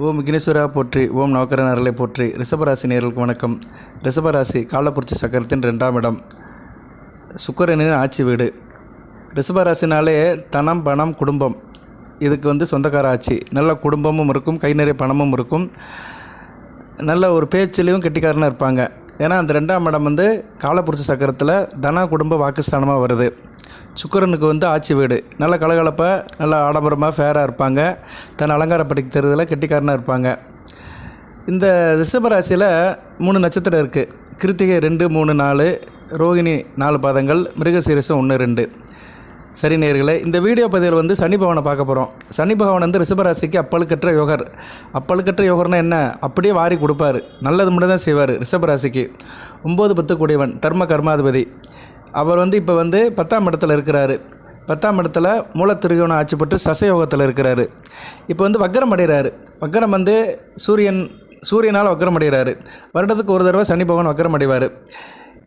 ஓம் விக்னேஸ்வரா போற்றி, ஓம் நவக்கரன் அருளை போற்றி. ரிஷபராசி நேயர்களுக்கு வணக்கம். ரிஷபராசி காலப்புரட்சி சக்கரத்தின் 2ஆம் இடம், சுக்கிரனின் ஆட்சி வீடு. ரிஷபராசினாலே தனம், பணம், குடும்பம், இதுக்கு சொந்தக்கார ஆட்சி. நல்ல குடும்பமும் இருக்கும், கை நிறைய பணமும் இருக்கும், நல்ல ஒரு பேச்சிலையும் கெட்டிக்காரனாக இருப்பாங்க. ஏன்னா அந்த 2ஆம் இடம் காலப்புரட்சி சக்கரத்தில் தன குடும்ப வாக்குஸ்தானமாக வருது. சுக்கிரனுக்கு ஆட்சி வீடு. நல்ல கலகலப்பாக, நல்ல ஆடம்பரமாக, ஃபேராக இருப்பாங்க. தன் அலங்காரப்படுத்தி தருவதில் கெட்டிக்காரனாக இருப்பாங்க. இந்த ரிஷபராசியில் 3 நட்சத்திரம் இருக்குது. கிருத்திகை 2, 3, 4, ரோகிணி 4 பாதங்கள், மிருகசீரிசம் 1, 2. சரி நேயர்களே, இந்த வீடியோ பதிவில் சனி பகவானை பார்க்க போகிறோம். சனி பகவான் ரிஷபராசிக்கு அப்பழுக்கற்ற யோகர். அப்பழுக்கற்ற யோகர்னா என்ன? அப்படியே வாரி கொடுப்பார். நல்லது மட்டும் தான் செய்வார். ரிஷபராசிக்கு 9, 10 கூடியவன், தர்ம கர்மாதிபதி. அவர் இப்போ 10ஆம் இடத்துல இருக்கிறாரு. 10ஆம் இடத்துல மூலத்திருகோணம் ஆட்சி பெற்று சசயோகத்தில் இருக்கிறாரு. இப்போ வக்கரம் அடைகிறாரு. வக்கரம் சூரியனால் வக்கரம் அடைகிறாரு. வருடத்துக்கு ஒரு தடவை சனி பகவான் வக்கரம் அடைவார்.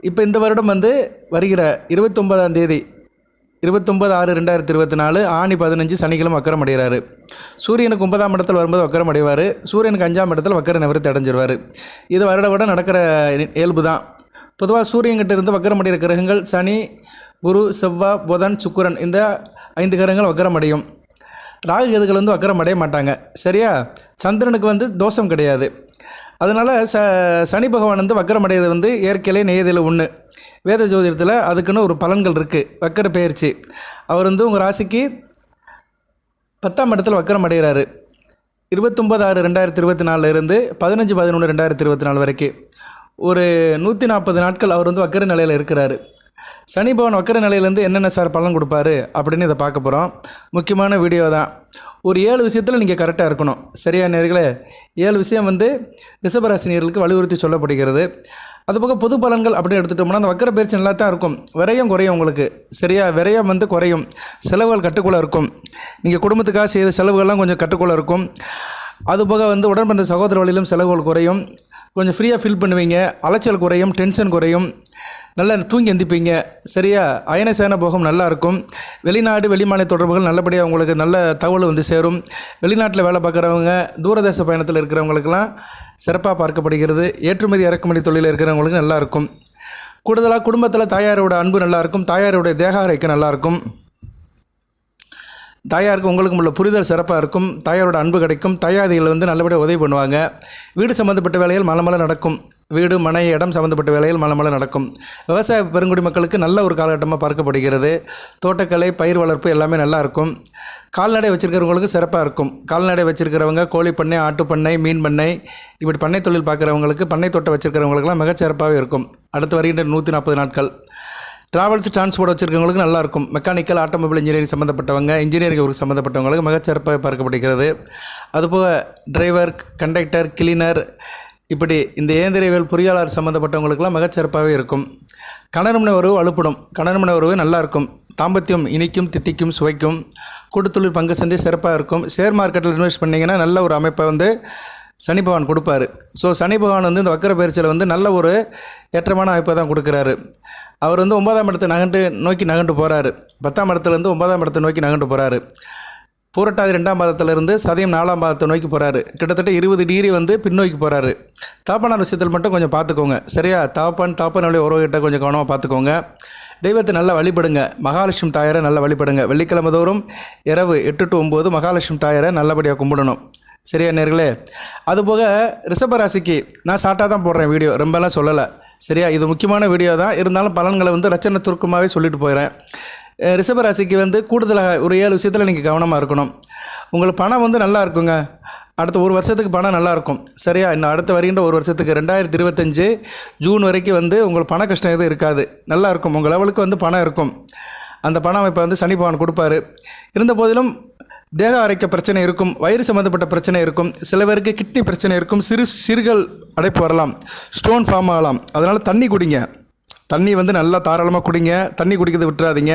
இப்போ இந்த வருடம் வருகிற 29ஆம் தேதி 29/6/2024 ஆணி 15 சனிக்கிழமை வக்கரம் அடைகிறாரு. சூரியனுக்கு 9ஆம் இடத்தில் வரும்போது வக்கரம் அடைவார். சூரியனுக்கு 5ஆம் இடத்துல வக்கர நிவர்த்தி அடைஞ்சிருவார். இது வருடம் நடக்கிற இயல்பு தான். பொதுவாக சூரியன்கிட்ட இருந்து வக்கரம் அடைகிற கிரகங்கள் சனி, குரு, செவ்வாய், புதன், சுக்கிரன், இந்த 5 கிரகங்கள் வக்கரம் அடையும். ராகு கேதுகள் வக்கரம் அடைய மாட்டாங்க. சரியா? சந்திரனுக்கு தோஷம் கிடையாது. அதனால் சனி பகவான் வக்கரம் அடைகிறது இயற்கையிலே நியதியில் ஒன்று. வேத ஜோதிடத்தில் அதுக்குன்னு ஒரு பலன்கள் இருக்குது. வக்கர பெயர்ச்சி. அவர் உங்கள் ராசிக்கு 10ஆம் இடத்துல வக்கரம் அடைகிறாரு. 29/6/2024 இருந்து 15/11/2024 வரைக்கும் ஒரு 140 நாட்கள் அவர் வக்கர நிலையில் இருக்கிறாரு. சனி பகவான் வக்கர நிலையிலேருந்து என்னென்ன சார் பலன் கொடுப்பாரு அப்படின்னு இதை பார்க்க போகிறோம். முக்கியமான வீடியோ தான். ஒரு 7 விஷயத்தில் நீங்கள் கரெக்டாக இருக்கணும். சரியா நேயர்களே? 7 விஷயம் ரிஷபராசி நேயர்களுக்கு வலியுறுத்தி சொல்லப்படுகிறது. அதுபோக பொது பலன்கள் அப்படின்னு எடுத்துட்டோம்னா அந்த வக்கர பயிற்சி நல்லா தான் இருக்கும். விரயம் குறையும் உங்களுக்கு. சரியா? விரயம் குறையும். செலவுகள் கட்டுக்குள்ளே இருக்கும். நீங்கள் குடும்பத்துக்காக செய்த செலவுகள்லாம் கொஞ்சம் கட்டுக்குள்ளே இருக்கும். அதுபோக உடன்பிறந்த சகோதர வழியிலும் செலவுகள் குறையும். கொஞ்சம் ஃப்ரீயாக ஃபீல் பண்ணுவீங்க. அலைச்சல் குறையும், டென்ஷன் குறையும், நல்லா தூங்கி எந்திப்பீங்க. சரியா? அயன சேன போகம் நல்லாயிருக்கும். வெளிநாடு வெளிமாநில தொடர்புகள் நல்லபடியாக உங்களுக்கு நல்ல தகவல் சேரும். வெளிநாட்டில் வேலை பார்க்குறவங்க, தூரதேச பயணத்தில் இருக்கிறவங்களுக்கெல்லாம் சிறப்பாக பார்க்கப்படுகிறது. ஏற்றுமதி இறக்குமதி தொழிலில் இருக்கிறவங்களுக்கு நல்லாயிருக்கும். கூடுதலாக குடும்பத்தில் தாயாரோட அன்பு நல்லாயிருக்கும். தாயாருடைய தேக ஆரோக்கியம் நல்லாயிருக்கும். தாயாருக்கு உங்களுக்கும் உள்ள புரிதல் சிறப்பாக இருக்கும். தாயாரோட அன்பு கிடைக்கும். தாயாதிகள் நல்லபடியாக உதவி பண்ணுவாங்க. வீடு சம்மந்தப்பட்ட வேலைகள் மலமல நடக்கும். வீடு, மனை, இடம் சம்மந்தப்பட்ட வேலைகள் மலமல நடக்கும். விவசாய பெருங்குடி மக்களுக்கு நல்ல ஒரு காலகட்டமாக பார்க்கப்படுகிறது. தோட்டக்கலை, பயிர் வளர்ப்பு எல்லாமே நல்லாயிருக்கும். கால்நடை வச்சுருக்கிறவங்களுக்கு சிறப்பாக இருக்கும். கால்நடை வச்சுருக்கிறவங்க கோழிப்பண்ணை, ஆட்டுப்பண்ணை, மீன் பண்ணை, இப்படி பண்ணை தொழில் பார்க்குறவங்களுக்கு, பண்ணை தோட்டம் வச்சுருக்கிறவங்களுக்குலாம் மிகச்சிறப்பாகவே இருக்கும். அடுத்து வருகின்ற 140 நாட்கள். ட்ராவல்ஸ், டிரான்ஸ்போர்ட் வச்சுருக்கவங்களுக்கு நல்லாயிருக்கும். மெக்கானிக்கல், ஆட்டோமொபைல் இன்ஜினியரிங் சம்மந்தப்பட்டவங்க, இன்ஜினியரிங் சம்மந்தப்பட்டவங்களுக்கு மிகச்சிறப்பாக பார்க்கப்படுகிறது. அதுபோக டிரைவர், கண்டக்டர், கிளீனர், இப்படி இந்த இயந்திரவியல் பொறியாளர் சம்மந்தப்பட்டவங்களுக்கெல்லாம் மிகச்சிறப்பாகவே இருக்கும். கணவன் உறவு அலுப்படும். கணவன் உறவு நல்லாயிருக்கும். தாம்பத்தியம் இனிக்கும், தித்திக்கும், சுவைக்கும். கூட்டுத்தொழில் பங்கு சந்தை சிறப்பாக இருக்கும். ஷேர் மார்க்கெட்டில் இன்வெஸ்ட் பண்ணிங்கன்னா நல்ல ஒரு அமைப்பை சனி பகவான் கொடுப்பார். ஸோ சனி பகவான் இந்த வக்கர பயிற்சியில் நல்ல ஒரு ஏற்றமான அமைப்பை தான் கொடுக்குறாரு. அவர் 9ஆம் இடத்தை நோக்கி நகண்டு போகிறாரு. 10ஆம் இடத்துலேருந்து 9ஆம் இடத்தை நோக்கி நகண்டு போகிறாரு. பூரட்டாதி 2ஆம் பாதத்திலிருந்து சதயம் 4ஆம் பாதத்தை நோக்கி போகிறாரு. கிட்டத்தட்ட 20 டிகிரி பின்னோக்கி போகிறாரு. தாப்பனார் விஷயத்தில் மட்டும் கொஞ்சம் பார்த்துக்கோங்க. சரியா? தாப்பனுடைய உறவுகிட்ட கொஞ்சம் கவனமாக பார்த்துக்கோங்க. தெய்வத்தை நல்லா வழிபடுங்க. மகாலட்சுமி தாயாரை நல்லா வழிபடுங்க. வெள்ளிக்கிழமை தோறும் இரவு 8 to 9 மகாலட்சுமி தாயாரை நல்லபடியாக கும்பிடணும். சரியா நேர்களே? அதுபோக ரிஷபராசிக்கு நான் ஷார்ட்டாக தான் போடுறேன் வீடியோ, ரொம்பலாம் சொல்லலை. சரியா? இது முக்கியமான வீடியோ தான். இருந்தாலும் பலன்களை ரச்சனை துருக்கமாகவே சொல்லிட்டு போயிடுறேன். ரிஷபராசிக்கு கூடுதலாக ஒரு 7 விஷயத்தில் நீங்கள் கவனமாக இருக்கணும். உங்களுக்கு பணம் நல்லா இருக்குங்க. அடுத்த ஒரு வருஷத்துக்கு பணம் நல்லாயிருக்கும். சரியா? இன்னும் அடுத்த வருகின்ற ஒரு வருஷத்துக்கு 2025 ஜூன் வரைக்கும் உங்களுக்கு பண கஷ்டம் எதுவும் இருக்காது. நல்லாயிருக்கும். உங்கள் லெவலுக்கு பணம் இருக்கும். அந்த பணம் அமைப்பை சனி பகவான் கொடுப்பாரு. இருந்த போதிலும் தேக ஆரோக்கிய பிரச்சனை இருக்கும். வயிறு சம்மந்தப்பட்ட பிரச்சனை இருக்கும். சில பேருக்கு கிட்னி பிரச்சனை இருக்கும். சிறுகள் அடைப்பு வரலாம். ஸ்டோன் ஃபார்ம் ஆகலாம். அதனால் தண்ணி குடிங்க. தண்ணி நல்லா தாராளமாக குடிங்க. தண்ணி குடிக்கிறத விட்டுறாதீங்க.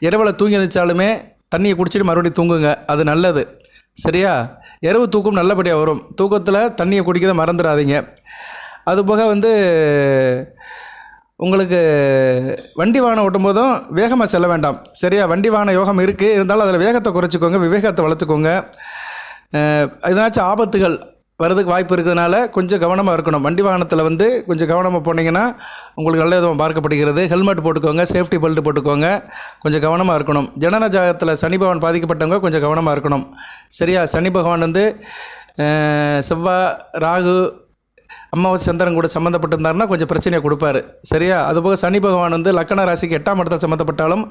இரவில் தூங்கி எழுந்திரிச்சாலுமே தண்ணியை குடிச்சிட்டு மறுபடியும் தூங்குங்க. அது நல்லது. சரியா? இரவு தூக்கம் நல்லபடியாக வரும். தூக்கத்தில் தண்ணியை குடிக்கிறத மறந்துடாதீங்க. அதுபோக உங்களுக்கு வண்டி வாகனம் ஓட்டும் போதும் வேகமாக செல்ல வேண்டாம். சரியா? வண்டி வாகன யோகம் இருக்குது. இருந்தாலும் அதில் வேகத்தை குறைச்சிக்கோங்க. விவேகத்தை வளர்த்துக்கோங்க. எதனாச்சும் ஆபத்துகள் வரதுக்கு வாய்ப்பு இருக்கிறதுனால கொஞ்சம் கவனமாக இருக்கணும். வண்டி வாகனத்தில் வந்து கொஞ்சம் கவனமாக போனீங்கன்னா உங்களுக்கு நல்ல விதமாக பார்க்கப்படுகிறது. ஹெல்மெட் போட்டுக்கோங்க, சேஃப்டி பெல்ட் போட்டுக்கோங்க, கொஞ்சம் கவனமாக இருக்கணும். ஜனன ஜாதகத்தில் சனி பகவான் பாதிக்கப்பட்டவங்க கொஞ்சம் கவனமாக இருக்கணும். சரியா? சனி பகவான் வந்து செவ்வாய், ராகு, அம்மாவாசை, சந்திரன் கூட சம்மந்தப்பட்டிருந்தாருன்னா கொஞ்சம் பிரச்சனையை கொடுப்பாரு. சரியா? அதுபோக சனி பகவான் வந்து லக்கண ராசிக்கு 8ஆம் இடத்துல சம்மந்தப்பட்டாலும்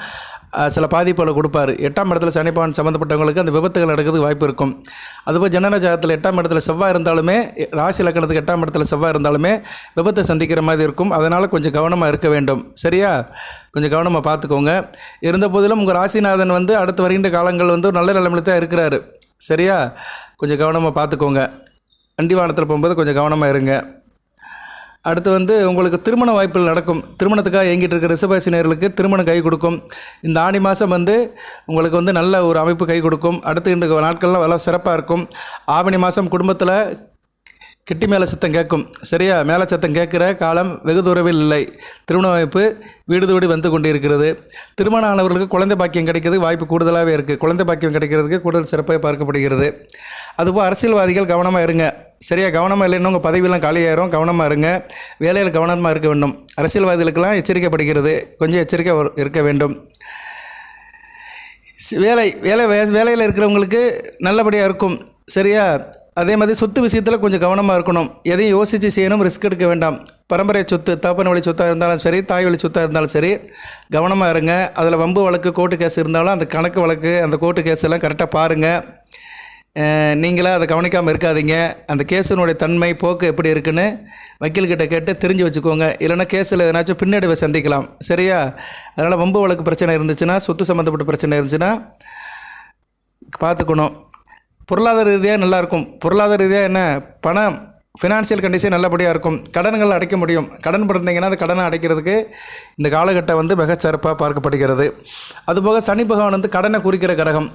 சில பாதிப்புகளை கொடுப்பாரு. 8ஆம் இடத்துல சனி பகவான் சம்மந்தப்பட்டவங்களுக்கு அந்த விபத்துகள் நடக்கிறதுக்கு வாய்ப்பு இருக்கும். அதுபோல் ஜனன ஜாதகத்தில் 8ஆம் இடத்துல செவ்வாய் இருந்தாலுமே, ராசி லக்கணத்துக்கு 8ஆம் இடத்துல செவ்வாய் இருந்தாலுமே விபத்தை சந்திக்கிற மாதிரி இருக்கும். அதனால் கொஞ்சம் கவனமாக இருக்க வேண்டும். சரியா? கொஞ்சம் கவனமாக பார்த்துக்கோங்க. இருந்த போதிலும் உங்கள் ராசிநாதன் வந்து அடுத்து வருகின்ற காலங்கள் வந்து ஒரு நல்ல நிலைமையில தான் இருக்கிறாரு. சரியா? கொஞ்சம் கவனமாக பார்த்துக்கோங்க. வண்டி வாகனத்தில் போகும்போது கொஞ்சம் கவனமாக இருங்க. அடுத்து வந்து உங்களுக்கு திருமண வாய்ப்புகள் நடக்கும். திருமணத்துக்காக இயங்கிட்டு இருக்கிற ரிஷபராசினியர்களுக்கு திருமணம் கை கொடுக்கும். இந்த ஆடி மாதம் வந்து உங்களுக்கு வந்து நல்ல ஒரு அமைப்பு கை கொடுக்கும். அடுத்து இந்த நாட்கள்லாம் நல்லா சிறப்பாக இருக்கும். ஆவணி மாதம் குடும்பத்தில் கிட்டி மேலே சத்தம் கேட்கும். சரியா? மேலே சத்தம் கேட்குற காலம் வெகு தூரவில் இல்லை. திருமண வாய்ப்பு வீடு தோடி வந்து கொண்டு இருக்கிறது. திருமண ஆனவர்களுக்கு குழந்தை பாக்கியம் கிடைக்கிறதுக்கு வாய்ப்பு கூடுதலாகவே இருக்குது. குழந்தை பாக்கியம் கிடைக்கிறதுக்கு கூடுதல் சிறப்பாக பார்க்கப்படுகிறது. அதுபோல் அரசியல்வாதிகள் கவனமாக இருங்க. சரியா? கவனமாக இல்லைன்னா உங்கள் பதவியெல்லாம் காலியாயிரும். கவனமாக இருங்க. வேலையில் கவனமாக இருக்க வேண்டும். அரசியல்வாதிகளுக்கெல்லாம் எச்சரிக்கைப்படுகிறது. கொஞ்சம் எச்சரிக்கை இருக்க வேண்டும். வேலையில் இருக்கிறவங்களுக்கு நல்லபடியாக இருக்கும். சரியா? அதே மாதிரி சொத்து விஷயத்தில் கொஞ்சம் கவனமாக இருக்கணும். எதையும் யோசித்து செய்யணும், ரிஸ்க் எடுக்க வேண்டாம். பரம்பரை சொத்து, தகப்பன் வழி சொத்தாக இருந்தாலும் சரி, தாய் வழி சொத்தாக இருந்தாலும் சரி, கவனமாக இருங்க. அதில் வம்பு வழக்கு, கோர்ட்டு கேஸ் இருந்தாலும் அந்த கணக்கு வழக்கு, அந்த கோர்ட்டு கேஸ் எல்லாம் கரெக்டாக பாருங்கள். நீங்களாக அதை கவனிக்காமல் இருக்காதீங்க. அந்த கேஸினுடைய தன்மை, போக்கு எப்படி இருக்குன்னு வக்கீல்கிட்ட கேட்டு தெரிஞ்சு வச்சுக்கோங்க. இல்லைனா கேஸில் எதனாச்சும் பின்னடைவை சந்திக்கலாம். சரியா? அதனால் வம்பு வழக்கு பிரச்சனை இருந்துச்சுன்னா, சொத்து சம்மந்தப்பட்ட பிரச்சனை இருந்துச்சுன்னா பார்த்துக்கணும். பொருளாதார ரீதியாக நல்லாயிருக்கும். பொருளாதார ரீதியாக என்ன, பணம், ஃபினான்ஷியல் கண்டிஷன் நல்லபடியாக இருக்கும். கடன்கள் அடைக்க முடியும். கடன் பிறந்தீங்கன்னா அந்த கடனை அடைக்கிறதுக்கு இந்த காலகட்டம் வந்து மிகச்சிறப்பாக பார்க்கப்படுகிறது. அதுபோக சனி பகவான் வந்து கடனை குறிக்கிற கிரகம்.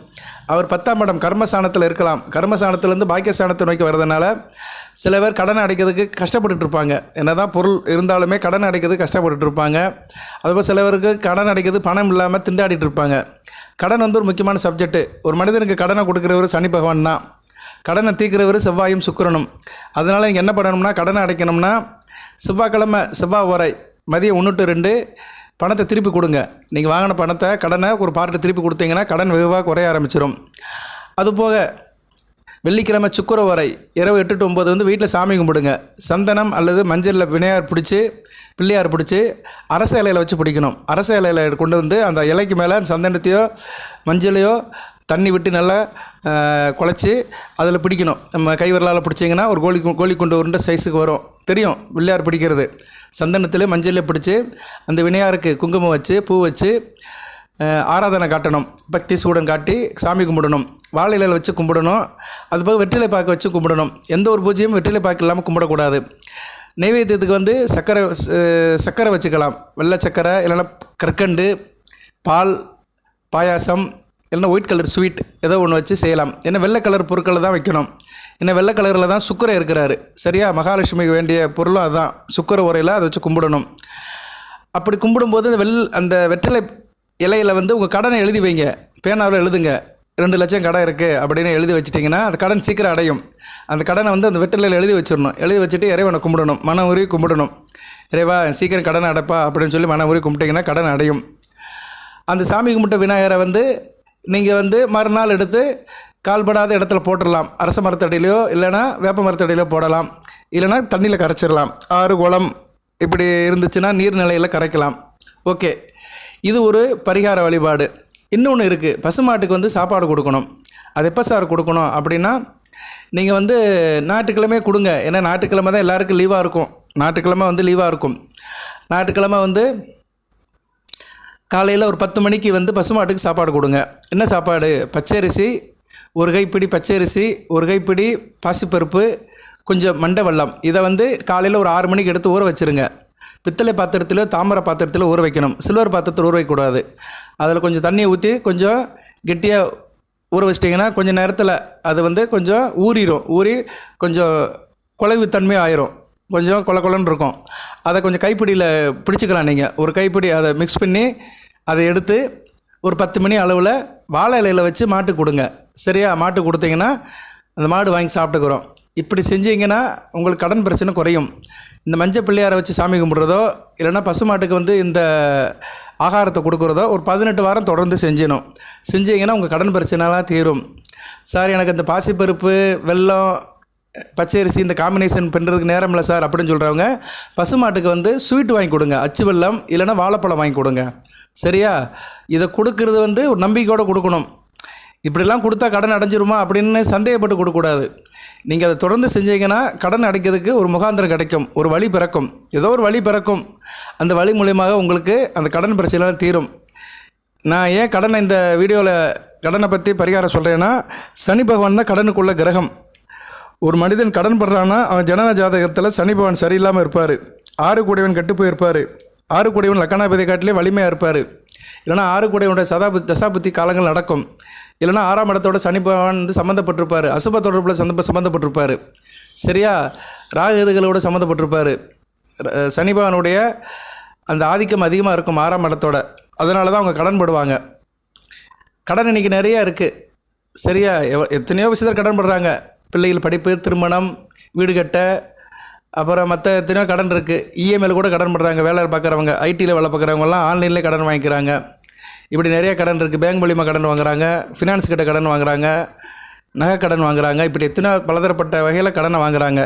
அவர் 10ஆம் இடம் கர்மஸ்தானத்தில் இருக்கலாம். கர்மஸ்தானத்திலேருந்து பாக்கியஸ்தானத்தை நோக்கி வர்றதுனால சில பேர் கடனை அடைக்கிறதுக்கு கஷ்டப்பட்டுட்டு இருப்பாங்க. என்ன தான் பொருள் இருந்தாலுமே கடனை அடைக்கிறதுக்கு கஷ்டப்பட்டுட்டு இருப்பாங்க. அதுபோல் சில பேருக்கு கடன் அடைக்கிறது பணம் இல்லாமல் திண்டாடிட்டு இருப்பாங்க. கடன் வந்து ஒரு முக்கியமான சப்ஜெக்ட்டு. ஒரு மனிதனுக்கு கடனை கொடுக்குறவர் சனி பகவான் தான். கடனை தீர்க்கிறவர் செவ்வாயும் சுக்கிரனும். அதனால் நீங்கள் என்ன பண்ணணும்னா, கடனை அடைக்கணும்னா செவ்வாய்க்கிழமை செவ்வாய் ஓரை மதியம் 1 to 2 பணத்தை திருப்பி கொடுங்க. நீங்கள் வாங்கின பணத்தை, கடனை ஒரு பார்ட்டு திருப்பி கொடுத்தீங்கன்னா கடன் வெகுவாக குறைய ஆரம்பிச்சிடும். அதுபோக வெள்ளிக்கிழமை சுக்கிர ஓரை இரவு 8 to 9 வந்து வீட்டில் சாமி கும்பிடுங்க. சந்தனம் அல்லது மஞ்சளில் விநாயகர் பிடிச்சி, பிள்ளையார் பிடிச்சி அரச இலையில் வச்சு பிடிக்கணும். அரச இலையில் கொண்டு வந்து அந்த இலைக்கு மேலே சந்தனத்தையோ மஞ்சளையோ தண்ணி விட்டு நல்லா குழச்சி அதில் பிடிக்கணும். நம்ம கை விரலால் பிடிச்சிங்கன்னா ஒரு கோழி கொண்டு உருண்டை சைஸுக்கு வரும். தெரியும் பிள்ளையார் பிடிக்கிறது. சந்தனத்தில் மஞ்சளில் பிடிச்சி அந்த விநாயகருக்கு குங்குமம் வச்சு, பூ வச்சு ஆராதனை காட்டணும். பக்தி சூடன் காட்டி சாமி கும்பிடணும். வாழை இலையில் வச்சு கும்பிடணும். அதுபோக வெற்றிலை பாக்கு வச்சு கும்பிடணும். எந்த ஒரு பூஜையும் வெற்றிலை பாக்கு இல்லாமல் கும்பிடக்கூடாது. நைவேத்தியத்துக்கு வந்து சர்க்கரை வச்சுக்கலாம். வெள்ளை சர்க்கரை, இல்லைன்னா கற்கண்டு, பால், பாயாசம், இல்லைன்னா ஒயிட் கலர் ஸ்வீட் ஏதோ ஒன்று வச்சு செய்யலாம். ஏன்னா வெள்ளை கலர் பொருட்களை தான் வைக்கணும். ஏன்னா வெள்ளை கலரில் தான் சுக்கிரன் இருக்கிறாரு. சரியா? மகாலட்சுமிக்கு வேண்டிய பொருளும் அதுதான். சுக்கிர உரையில் அதை வச்சு கும்பிடணும். அப்படி கும்பிடும்போது அந்த வெற்றிலை இலையில் வந்து உங்கள் கடனை எழுதி வைங்க. பேனாவில் எழுதுங்க. 2 லட்சம் கடன் இருக்குது அப்படின்னு எழுதி வச்சிட்டிங்கன்னா அந்த கடன் சீக்கிரம் அடையும். அந்த கடனை வந்து அந்த வெற்றிலையில் எழுதி வச்சிடணும். எழுதி வச்சுட்டு இறைவனை கும்பிடணும். மன உருகி கும்பிடணும். இறைவா சீக்கிரம் கடனை அடைப்பா அப்படின்னு சொல்லி மன உருகி கும்பிட்டிங்கன்னா கடன் அடையும். அந்த சாமி கும்பிட்ட விநாயகரை வந்து நீங்கள் வந்து மறுநாள் எடுத்து கால்படாத இடத்துல போட்டுடலாம். அரச மரத்தடியிலையோ இல்லைனா வேப்ப மரத்தடியிலையோ போடலாம். இல்லைனா தண்ணியில் கரைச்சிடலாம். ஆறு, குளம் இப்படி இருந்துச்சுன்னா நீர்நிலையில் கரைக்கலாம். ஓகே, இது ஒரு பரிகார வழிபாடு. இன்னொன்று இருக்குது. பசுமாட்டுக்கு வந்து சாப்பாடு கொடுக்கணும். அது எப்போ சார் கொடுக்கணும் அப்படின்னா, நீங்கள் வந்து ஞாயிற்றுக்கிழமை கொடுங்க. ஏன்னா ஞாயிற்றுக்கிழமை தான் எல்லாருக்கும் லீவாக இருக்கும். ஞாயிற்றுக்கிழமை வந்து லீவாக இருக்கும். ஞாயிற்றுக்கிழமை வந்து காலையில் ஒரு 10 மணிக்கு வந்து பசுமாட்டுக்கு சாப்பாடு கொடுங்க. என்ன சாப்பாடு? பச்சரிசி, ஒரு கைப்பிடி பச்சரிசி, ஒரு கைப்பிடி பாசிப்பருப்பு, கொஞ்சம் மண்டை வெல்லம். இதை வந்து காலையில் ஒரு 6 மணிக்கு எடுத்து ஊற வச்சுருங்க. பித்தளை பாத்திரத்தில், தாமரை பாத்திரத்தில் ஊற வைக்கணும். சில்வர் பாத்திரத்தில் ஊற வைக்கக்கூடாது. அதில் கொஞ்சம் தண்ணியை ஊற்றி கொஞ்சம் கெட்டியாக ஊற வச்சிட்டிங்கன்னா கொஞ்சம் நேரத்தில் அது வந்து கொஞ்சம் ஊறிடும். ஊறி கொஞ்சம் குலைவு தன்மை ஆயிரும். கொஞ்சம் கொலன்னு இருக்கும். அதை கொஞ்சம் கைப்பிடியில் பிடிச்சிக்கலாம். நீங்கள் ஒரு கைப்பிடி அதை மிக்ஸ் பண்ணி அதை எடுத்து ஒரு 10 மணி அளவில் வாழை இலையில் வச்சு மாட்டுக்கு கொடுங்க. சரியா? மாட்டுக்கு கொடுத்தீங்கன்னா அந்த மாடு வாங்கி சாப்பிட்டுக்கிறோம். இப்படி செஞ்சீங்கன்னா உங்களுக்கு கடன் பிரச்சனை குறையும். இந்த மஞ்சள் பிள்ளையாரை வச்சு சாமி கும்பிட்றதோ இல்லைன்னா பசுமாட்டுக்கு வந்து இந்த ஆகாரத்தை கொடுக்குறதோ ஒரு 18 வாரம் தொடர்ந்து செஞ்சீங்கன்னா உங்கள் கடன் பிரச்சனைலாம் தீரும். சார் எனக்கு இந்த பாசிப்பருப்பு, வெல்லம், பச்சரிசி இந்த காம்பினேஷன் பண்ணுறதுக்கு நேரம் இல்லை சார் அப்படின்னு சொல்கிறவங்க பசுமாட்டுக்கு வந்து ஸ்வீட் வாங்கி கொடுங்க. அச்சு வெல்லம் இல்லைன்னா வாழைப்பழம் வாங்கி கொடுங்க. சரியா? இதை கொடுக்கறது வந்து ஒரு நம்பிக்கையோடு கொடுக்கணும். இப்படிலாம் கொடுத்தா கடன் அடைஞ்சிருமா அப்படின்னு சந்தேகப்பட்டு கொடுக்கக்கூடாது. நீங்கள் அதை தொடர்ந்து செஞ்சீங்கன்னா கடன் அடைக்கிறதுக்கு ஒரு முகாந்திரம் கிடைக்கும், ஒரு வழி பிறக்கும், ஏதோ ஒரு வழி பிறக்கும். அந்த வழி மூலியமாக உங்களுக்கு அந்த கடன் பிரச்சனைலாம் தீரும். நான் ஏன் இந்த வீடியோவில் கடனை பற்றி பரிகாரம் சொல்கிறேன்னா, சனி பகவான் தான் கடனுக்குள்ள கிரகம். ஒரு மனிதன் கடன் படுறான்னா அவன் ஜனன ஜாதகத்தில் சனி பகவான் சரியில்லாமல் இருப்பார். 6 கூடையவன் கெட்டு போயிருப்பார். 6 கூடையவன் லக்கணாபதி காட்டிலே வலிமையாக இருப்பார். இல்லைனா 6 கூடையவனுடைய தசாபுத்தி காலங்கள் நடக்கும். இல்லைனா 6ஆம் இடத்தோட சனி பகவான் வந்து சம்மந்தப்பட்டிருப்பார். அசுப தொடர்பில் சம்மந்தப்பட்டிருப்பார். சரியா? ராகுகளோடு சம்மந்தப்பட்டிருப்பார். சனி பகவானுடைய அந்த ஆதிக்கம் அதிகமாக இருக்கும் 6ஆம் இடத்தோட. அதனால தான் அவங்க கடன் படுவாங்க. கடன் இன்றைக்கி நிறையா இருக்குது. சரியா? எத்தனையோ விஷயத்தில் கடன் படுறாங்க. பிள்ளைகள் படிப்பு, திருமணம், வீடு கட்ட, அப்புறம் மற்ற எத்தனையோ கடன் இருக்குது. இஎம்ஐயில் கூட கடன் படுறாங்க. வேலை பார்க்குறவங்க, ஐடியில் வேலை பார்க்குறவங்கலாம் ஆன்லைன்லேயே கடன் வாங்கிக்கிறாங்க. இப்படி நிறைய கடன் இருக்குது. பேங்க் மூலிமா கடன் வாங்குறாங்க, ஃபினான்ஸ் கிட்ட கடன் வாங்குறாங்க, நகை கடன் வாங்குறாங்க. இப்படி எத்தனை பலதரப்பட்ட வகையில் கடனை வாங்குறாங்க.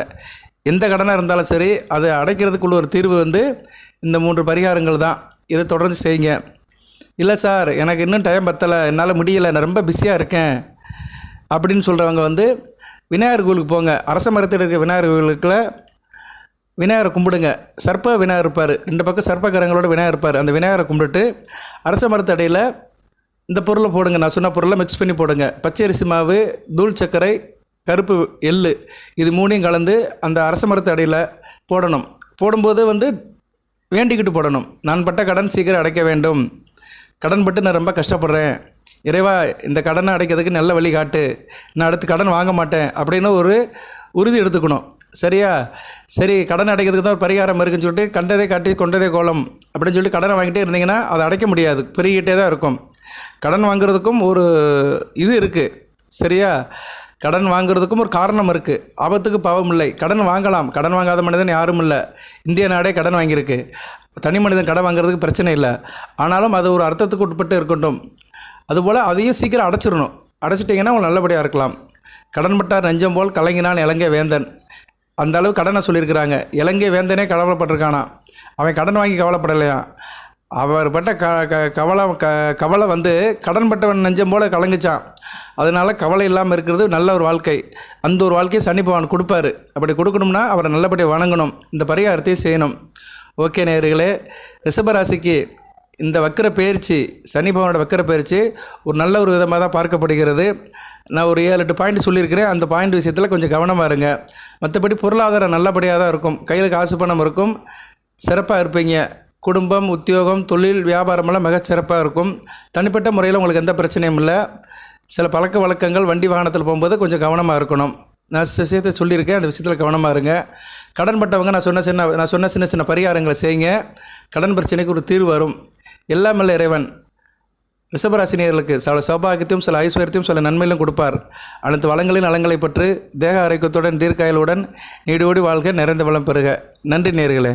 எந்த கடனாக இருந்தாலும் சரி, அதை அடைக்கிறதுக்குள்ள ஒரு தீர்வு வந்து இந்த 3 பரிகாரங்கள் தான். இதை தொடர்ந்து செய்யுங்க. இல்லை சார் எனக்கு இன்னும் டைம் பத்தலை, என்னால் முடியலை, நான் ரொம்ப பிஸியாக இருக்கேன் அப்படின்னு சொல்கிறவங்க வந்து விநாயகர் கோவிலுக்கு போங்க. அரச மரத்தில் இருக்க விநாயகர் கோவிலுக்குள்ள விநாயகரை கும்பிடுங்க. சர்ப்ப விநாயகர் இருப்பார். 2 பக்கம் சர்ப்பகரங்களோட விநாயகர் இருப்பார். அந்த விநாயகரை கும்பிட்டுட்டு அரச மரத்து அடையில் இந்த பொருளை போடுங்க. நான் சொன்ன பொருளை மிக்ஸ் பண்ணி போடுங்க. பச்சரிசி மாவு, தூள் சர்க்கரை, கருப்பு எள்ளு, இது 3ஐயும் கலந்து அந்த அரச மரத்து அடையில் போடணும். போடும்போது வந்து வேண்டிக்கிட்டு போடணும். நான் பட்ட கடன் சீக்கிரம் அடைக்க வேண்டும், கடன் பட்டு நான் ரொம்ப கஷ்டப்படுறேன், இறைவா இந்த கடனை அடைக்கிறதுக்கு நல்ல வழி காட்டு, நான் அடுத்து கடன் வாங்க மாட்டேன் அப்படின்னு ஒரு உறுதி எடுத்துக்கணும். சரியா? சரி, கடன் அடைக்கிறதுக்கு தான் ஒரு பரிகாரம் இருக்குதுன்னு சொல்லிட்டு கண்டதே காட்டி கொண்டதே கோலம் அப்படின்னு சொல்லி கடனை வாங்கிட்டே இருந்தீங்கன்னா அதை அடைக்க முடியாது, பெருகிட்டே தான் இருக்கும். கடன் வாங்குறதுக்கும் ஒரு இது இருக்குது. சரியா? கடன் வாங்குறதுக்கும் ஒரு காரணம் இருக்குது. ஆபத்துக்கு பாவம் இல்லை. கடன் வாங்கலாம். கடன் வாங்காத மனிதன் யாரும் இல்லை. இந்திய நாடே கடன் வாங்கியிருக்கு. தனி மனிதன் கடன் வாங்குறதுக்கு பிரச்சனை இல்லை. ஆனாலும் அது ஒரு அர்த்தத்துக்கு உட்பட்டு இருக்கட்டும். அதுபோல் அதையும் சீக்கிரம் அடைச்சிடணும். அடைச்சிட்டிங்கன்னா அவங்க நல்லபடியாக இருக்கலாம். கடன் பட்டார் நெஞ்சம் போல் கலங்கினான் இலங்கை வேந்தன். அந்த அளவு கடனை சொல்லியிருக்கிறாங்க. இலங்கை வேந்தனே கவலைப்பட்டிருக்கானா. அவன் கடன் வாங்கி கவலைப்படலையா. அவர் பட்ட கவலை வந்து கடன் பட்டவன் நெஞ்சம் போல் கலங்குச்சான். அதனால் கவலை இல்லாமல் இருக்கிறது நல்ல ஒரு வாழ்க்கை. அந்த ஒரு வாழ்க்கையை சனி பகவான் கொடுப்பாரு. அப்படி கொடுக்கணும்னா அவரை நல்லபடியாக வணங்கணும். இந்த பரிகாரத்தையும் செய்யணும். ஓகே நேயர்களே, ரிஷபராசிக்கு இந்த வக்கர பயிற்சி, சனி பகவானோட வக்கர பயிற்சி ஒரு நல்ல ஒரு விதமாக தான் பார்க்கப்படுகிறது. நான் ஒரு 7-8 பாயிண்ட் சொல்லியிருக்கிறேன். அந்த பாயிண்ட் விஷயத்தில் கொஞ்சம் கவனமாக இருங்க. மற்றபடி பொருளாதாரம் நல்லபடியாக தான் இருக்கும். கையில் காசு பணம் இருக்கும். சிறப்பாக இருப்பீங்க. குடும்பம், உத்தியோகம், தொழில், வியாபாரமெல்லாம் மிக சிறப்பாக இருக்கும். தனிப்பட்ட முறையில் உங்களுக்கு எந்த பிரச்சனையும் இல்லை. சில பழக்க வழக்கங்கள், வண்டி வாகனத்தில் போகும்போது கொஞ்சம் கவனமாக இருக்கணும். நான் விஷயத்தை சொல்லியிருக்கேன். அந்த விஷயத்தில் கவனமாக இருங்க. கடன் பட்டவங்க நான் சொன்ன சின்ன சின்ன பரிகாரங்களை செய்யுங்க. கடன் பிரச்சனைக்கு ஒரு தீர்வு வரும். எல்லாம் இல்லை இறைவன் ரிஷபராசினியர்களுக்கு சில சௌபாகியத்தையும், சில ஐஸ்வர்யத்தையும், சில நன்மையிலும் கொடுப்பார். அனைத்து வளங்களின் நலங்களை பற்றி தேக ஆரோக்கியத்துடன் தீர்க்காயலுடன் நீடோடி வாழ்க, நிறைந்த வளம் பெறுக. நன்றி நேயர்களே.